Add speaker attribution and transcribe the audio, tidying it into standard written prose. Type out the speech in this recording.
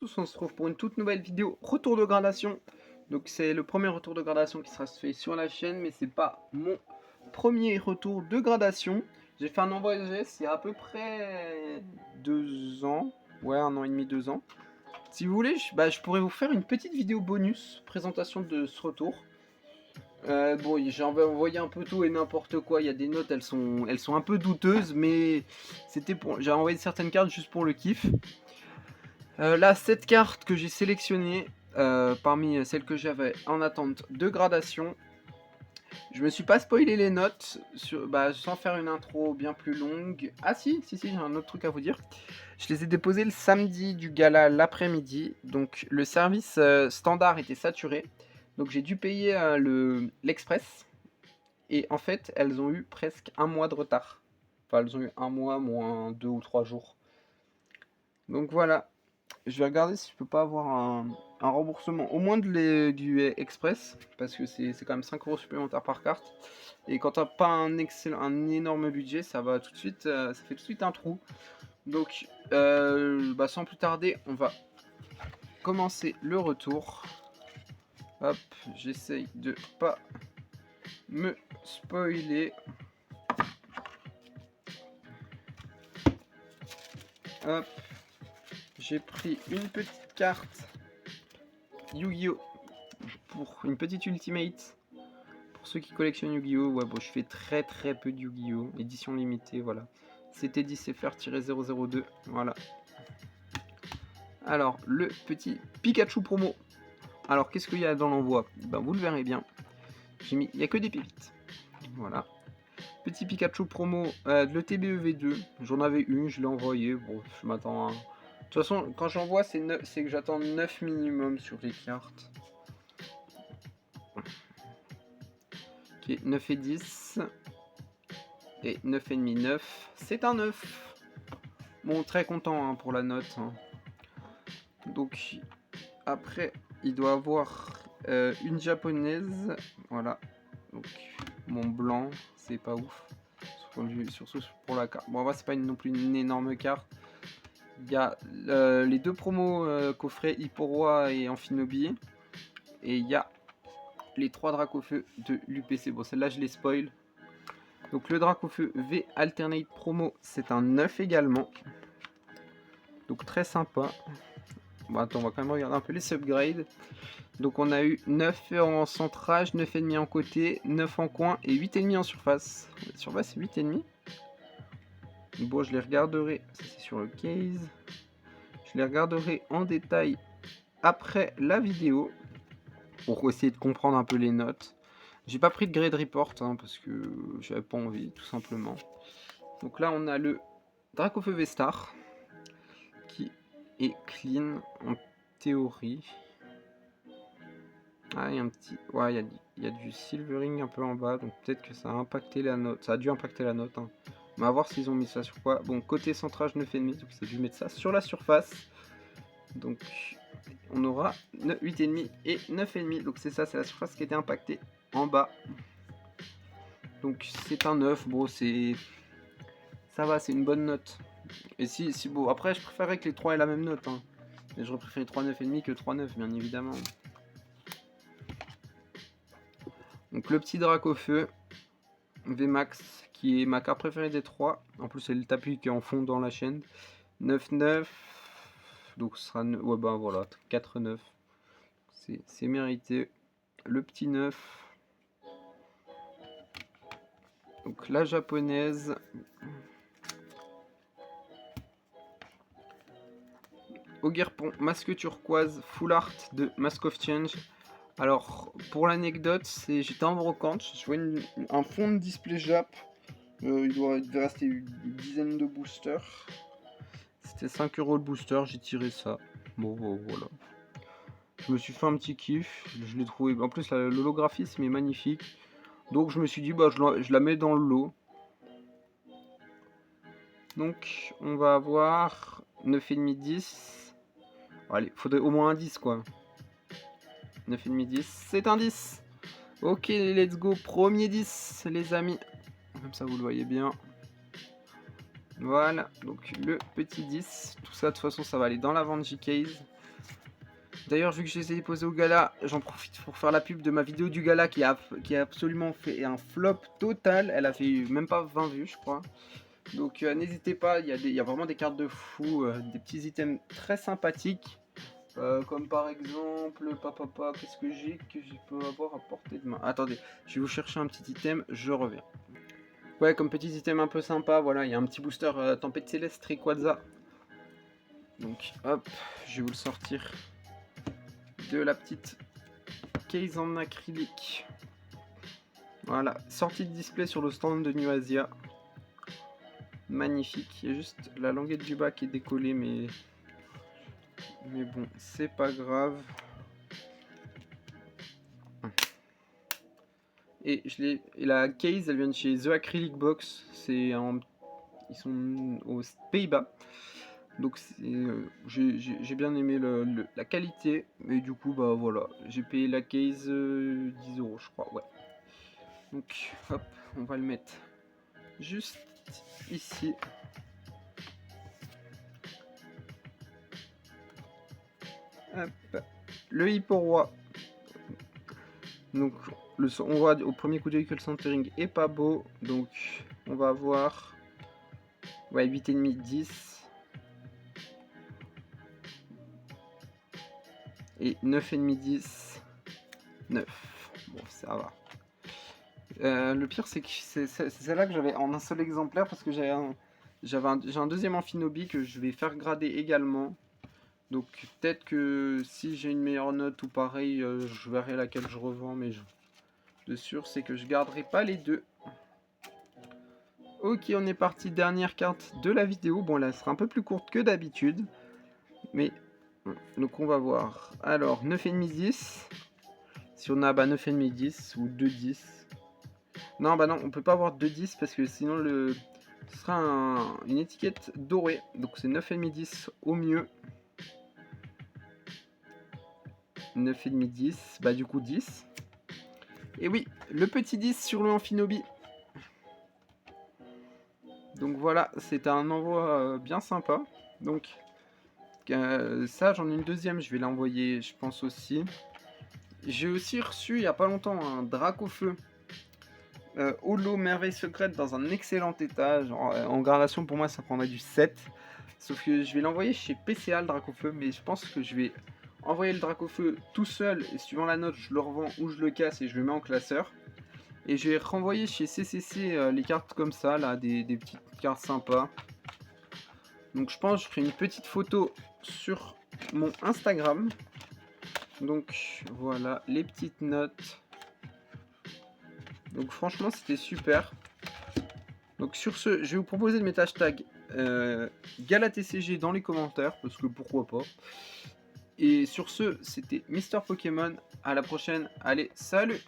Speaker 1: tous, on se retrouve pour une toute nouvelle vidéo retour de gradation. Donc c'est le premier retour de gradation qui sera fait sur la chaîne, mais c'est pas mon premier retour de gradation. J'ai fait un envoi SGS il y a à peu près 2 ans, ouais 1 an et demi, 2 ans. Si vous voulez, je pourrais vous faire une petite vidéo bonus, présentation de ce retour. Bon, j'ai envoyé un peu tout et n'importe quoi. Il y a des notes, elles sont un peu douteuses, mais j'ai envoyé certaines cartes juste pour le kiff. Là, cette carte que j'ai sélectionnée parmi celles que j'avais en attente de gradation, je me suis pas spoilé les notes sans faire une intro bien plus longue. Ah si, j'ai un autre truc à vous dire. Je les ai déposées le samedi du gala l'après-midi, donc le service standard était saturé, donc j'ai dû payer l'express, et en fait elles ont eu presque un mois de retard. Enfin, elles ont eu un mois moins 2 ou 3 jours. Donc voilà. Je vais regarder si je peux pas avoir un remboursement au moins du Express, parce que c'est quand même 5 € supplémentaires par carte. Et quand t'as pas un énorme budget, ça va tout de suite, ça fait tout de suite un trou. Donc sans plus tarder, on va commencer le retour. Hop, j'essaye de pas me spoiler. Hop, j'ai pris une petite carte Yu-Gi-Oh! Pour une petite Ultimate. Pour ceux qui collectionnent Yu-Gi-Oh! Ouais, bon, je fais très peu de Yu-Gi-Oh! Édition limitée, voilà. C'était dit CFR-002, voilà. Alors, le petit Pikachu promo. Alors, qu'est-ce qu'il y a dans l'envoi? Ben, vous le verrez bien. Il n'y a que des pépites. Voilà. Petit Pikachu promo de le TBEV2. J'en avais une, je l'ai envoyé. Bon, je m'attends à... De toute façon, quand j'envoie, c'est que j'attends 9 minimum sur les cartes. Ok, 9 et 10. Et 9,5, 9. C'est un 9. Bon, très content pour la note. Donc, après, il doit avoir une japonaise. Voilà. Donc, mon blanc, c'est pas ouf. Surtout pour la carte. Bon, c'est pas non plus une énorme carte. Il y a les deux promos coffrets Hipporoi et Amphinobi. Et il y a les 3 Dracofeu de l'UPC. Bon, celle-là, je les spoil. Donc, le Dracofeu V Alternate Promo, c'est un 9 également. Donc, très sympa. Bon, attends, on va quand même regarder un peu les subgrades. Donc, on a eu 9 en centrage, 9,5 en côté, 9 en coin et 8,5 en surface. La surface, c'est 8,5. Bon, je les regarderai. Ça, c'est sur le case. Je les regarderai en détail après la vidéo pour essayer de comprendre un peu les notes. J'ai pas pris de grade report parce que j'avais pas envie, tout simplement. Donc là, on a le Dracofeu V-Star qui est clean en théorie. Ah, il y a un petit... Ouais, il y a du silvering un peu en bas, donc peut-être que ça a impacté la note. Ça a dû impacter la note. On va voir s'ils ont mis ça sur quoi. Bon, côté centrage 9,5, donc ça a dû mettre ça sur la surface. Donc, on aura 8,5 et 9,5. Donc c'est ça, c'est la surface qui a été impactée en bas. Donc c'est un 9. Bon, c'est... Ça va, c'est une bonne note. Et si bon, après, je préférerais que les 3 aient la même note. Mais j'aurais préféré 3 9,5 que 3 9, bien évidemment. Donc le petit Dracofeu VMAX, qui est ma carte préférée des 3. En plus, c'est le tapis qui est en fond dans la chaîne. 9-9. Donc ce sera... Ouais, ben voilà, 4-9. C'est mérité. Le petit 9. Donc la japonaise. Ogerpon, masque turquoise, full art de Mask of Change. Alors, pour l'anecdote, j'étais en brocante, je vois un fond de display Jap. Il devait rester une dizaine de boosters. C'était 5 € le booster, j'ai tiré ça. Bon, voilà. Je me suis fait un petit kiff, je l'ai trouvé. En plus, l'holographisme est magnifique. Donc, je me suis dit, je la mets dans le lot. Donc, on va avoir 9,5, 10. Allez, faudrait au moins un 10, quoi. 9,5, 10. C'est un 10. Ok, let's go. Premier 10, les amis. Comme ça, vous le voyez bien. Voilà, donc le petit 10. Tout ça, de toute façon, ça va aller dans la vente J-Case. D'ailleurs, vu que je les ai déposés au gala, j'en profite pour faire la pub de ma vidéo du gala qui a absolument fait un flop total. Elle a fait même pas 20 vues, je crois. Donc n'hésitez pas, il y a vraiment des cartes de fou, des petits items très sympathiques. Comme par exemple, qu'est-ce que je peux avoir à portée de main? Attendez, je vais vous chercher un petit item, je reviens. Ouais, comme petit item un peu sympa, voilà, il y a un petit booster Tempête Céleste Rayquaza. Donc hop, je vais vous le sortir de la petite case en acrylique. Voilà, sortie de display sur le stand de New Asia. Magnifique, il y a juste la languette du bas qui est décollée, mais bon, c'est pas grave. Et la case, elle vient de chez The Acrylic Box. Ils sont aux Pays-Bas. Donc j'ai bien aimé la qualité. Et du coup, bah voilà, j'ai payé la case 10 € je crois. Ouais. Donc hop, on va le mettre juste ici. Hop. Le Hippo Roi. Donc on voit au premier coup d'œil que le centering est pas beau. Donc on va avoir, ouais, 8,5, 10. Et 9,5, 10. 9. Bon, ça va. Le pire, c'est que c'est celle-là que j'avais en un seul exemplaire parce que j'ai un deuxième Amphinobi que je vais faire grader également. Donc peut-être que si j'ai une meilleure note ou pareil, je verrai laquelle je revends, mais de sûr c'est que je garderai pas les deux. Ok, on est parti, dernière carte de la vidéo. Bon, là, elle sera un peu plus courte que d'habitude, mais donc on va voir. Alors 9,5, 10. Si on a 9,5, 10 ou 2, 10. Non, bah non, on peut pas avoir 2, 10 parce que sinon ce sera une étiquette dorée. Donc c'est 9,5, 10 au mieux. 9,5, 10. Bah du coup 10. Et oui, le petit 10 sur le Amphinobi. Donc voilà, c'est un envoi bien sympa. Donc ça, j'en ai une deuxième, je vais l'envoyer, je pense aussi. J'ai aussi reçu il n'y a pas longtemps un Dracofeu Holo Merveille Secrète dans un excellent état. En gradation, pour moi, ça prendrait du 7. Sauf que je vais l'envoyer chez PCA, le Dracofeu, mais je pense que je vais envoyer le Dracofeu tout seul. Et suivant la note, je le revends ou je le casse et je le mets en classeur. Et je vais renvoyer chez CCC les cartes comme ça, là, des petites cartes sympas. Donc je pense que je ferai une petite photo sur mon Instagram. Donc voilà, les petites notes. Donc franchement, c'était super. Donc sur ce, je vais vous proposer de mettre hashtag GalaTCG dans les commentaires, parce que pourquoi pas. Et sur ce, c'était Mister Pokémon. À la prochaine. Allez, salut!